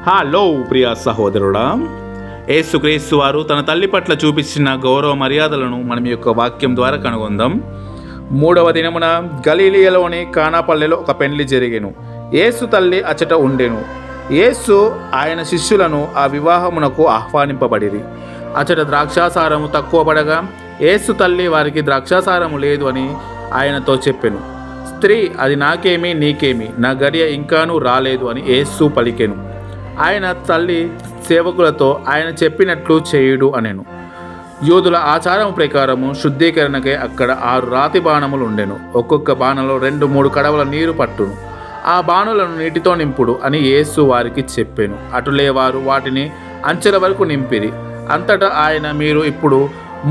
Hello ప్రియ సహోదరుడా, యేసుక్రీస్తు వారు తన తల్లి పట్ల చూపించిన గౌరవ మర్యాదలను మనం ఈ యొక్క వాక్యం ద్వారా కనుగొందాం. 3వ దినమున గలిలయలోని కానాపల్లెలో ఒక పెండ్లి జరిగెను. యేసు తల్లి అచట ఉండెను. యేసు ఆయన శిష్యులను ఆ వివాహమునకు ఆహ్వానింపబడిరి. అచట ద్రాక్షాసారము తక్కువ పడగా యేసు తల్లి వారికి ద్రాక్షాసారము లేదు అని ఆయనతో చెప్పెను. స్త్రీ, అది నాకేమి నీకేమి, నా గడియ ఇంకానూ రాలేదు అని యేసు పలికెను. ఆయన తల్లి సేవకులతో ఆయన చెప్పినట్లు చేయుడు అనెను. యూదుల ఆచారం ప్రకారము శుద్ధీకరణకై అక్కడ 6 రాతి బాణములు ఉండెను. ఒక్కొక్క బాణంలో 2-3 కడవల నీరు పట్టును. ఆ బాణులను నీటితో నింపుడు అని యేసు వారికి చెప్పెను. అటులే వారు వాటిని అంచెల వరకు నింపిరి. అంతటా ఆయన, మీరు ఇప్పుడు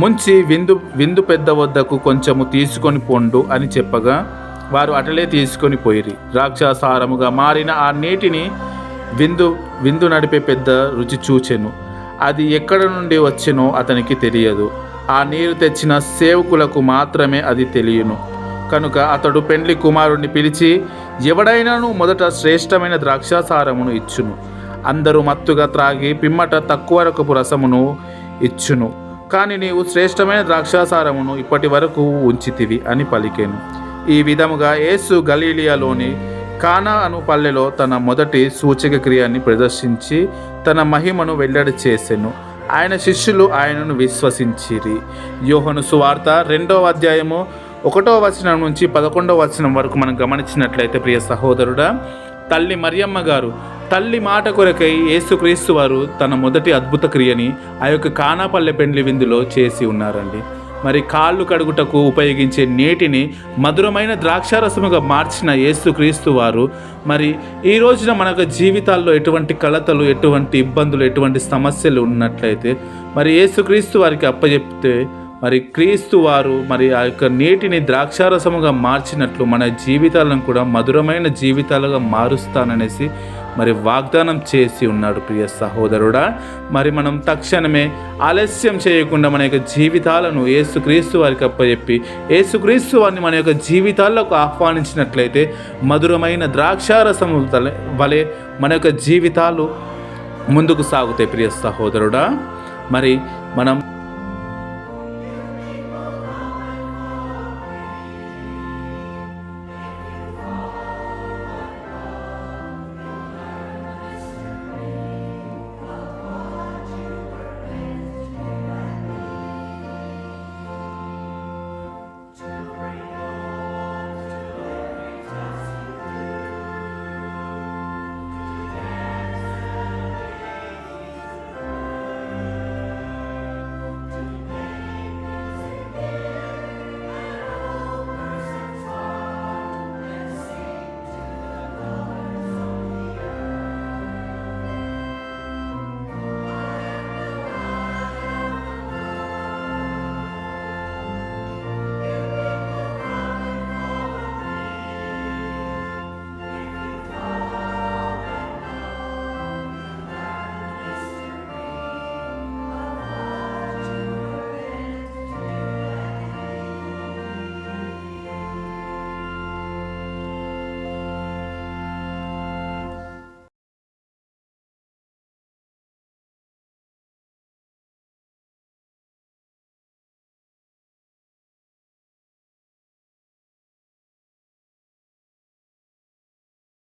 ముంచి విందు పెద్ద వద్దకు కొంచెము తీసుకొని పొండు అని చెప్పగా వారు అటలే తీసుకొని పోయిరి. ద్రాక్షాసారముగా మారిన ఆ నీటిని విందు నడిపే పెద్ద రుచి చూచెను. అది ఎక్కడ నుండి వచ్చెనో అతనికి తెలియదు. ఆ నీరు తెచ్చిన సేవకులకు మాత్రమే అది తెలియను. కనుక అతడు పెండ్లి కుమారుణ్ణి పిలిచి, ఎవడైనాను మొదట శ్రేష్టమైన ద్రాక్షాసారమును ఇచ్చును. అందరూ మత్తుగా త్రాగి పిమ్మట తక్కువ రకపు రసమును ఇచ్చును. కానీ నీవు శ్రేష్టమైన ద్రాక్షాసారమును ఇప్పటి వరకు ఉంచితివి అని పలికెను. ఈ విధముగా యేసు గలిలయలోని కానా అను పల్లెలో తన మొదటి సూచక క్రియని ప్రదర్శించి తన మహిమను వెల్లడి చేసెను. ఆయన శిష్యులు ఆయనను విశ్వసించిరి. యోహాను సువార్త 2వ అధ్యాయము 1వ వచనం నుంచి 11వ వచనం వరకు మనం గమనించినట్లయితే, ప్రియ సహోదరుడా, తల్లి మరియమ్మ గారు తల్లి మాట కొరకై యేసుక్రీస్తు వారు తన మొదటి అద్భుత క్రియని ఆ యొక్క కానాపల్లె పెండ్లి విందులో చేసి ఉన్నారండి. మరి కాళ్ళు కడుగుటకు ఉపయోగించే నీటిని మధురమైన ద్రాక్షారసముగా మార్చిన యేసుక్రీస్తు వారు మరి ఈ రోజున మనకు జీవితాల్లో ఎటువంటి కలతలు, ఎటువంటి ఇబ్బందులు, ఎటువంటి సమస్యలు ఉన్నట్లయితే మరి యేసుక్రీస్తు వారికి అప్పచెప్తే మరి క్రీస్తు వారు మరి ఆ యొక్క నీటిని ద్రాక్షారసముగా మార్చినట్లు మన జీవితాలను కూడా మధురమైన జీవితాలుగా మారుస్తాననేసి మరి వాగ్దానం చేసి ఉన్నాడు. ప్రియ సహోదరుడా, మరి మనం తక్షణమే ఆలస్యం చేయకుండా మన యొక్క జీవితాలను యేసుక్రీస్తు వారికి అప్పచెప్పి యేసుక్రీస్తు వారిని మన యొక్క జీవితాల్లోకి ఆహ్వానించినట్లయితే మధురమైన ద్రాక్షారసము వలె మన యొక్క జీవితాలు ముందుకు సాగుతాయి. ప్రియ సహోదరుడా, మరి మనం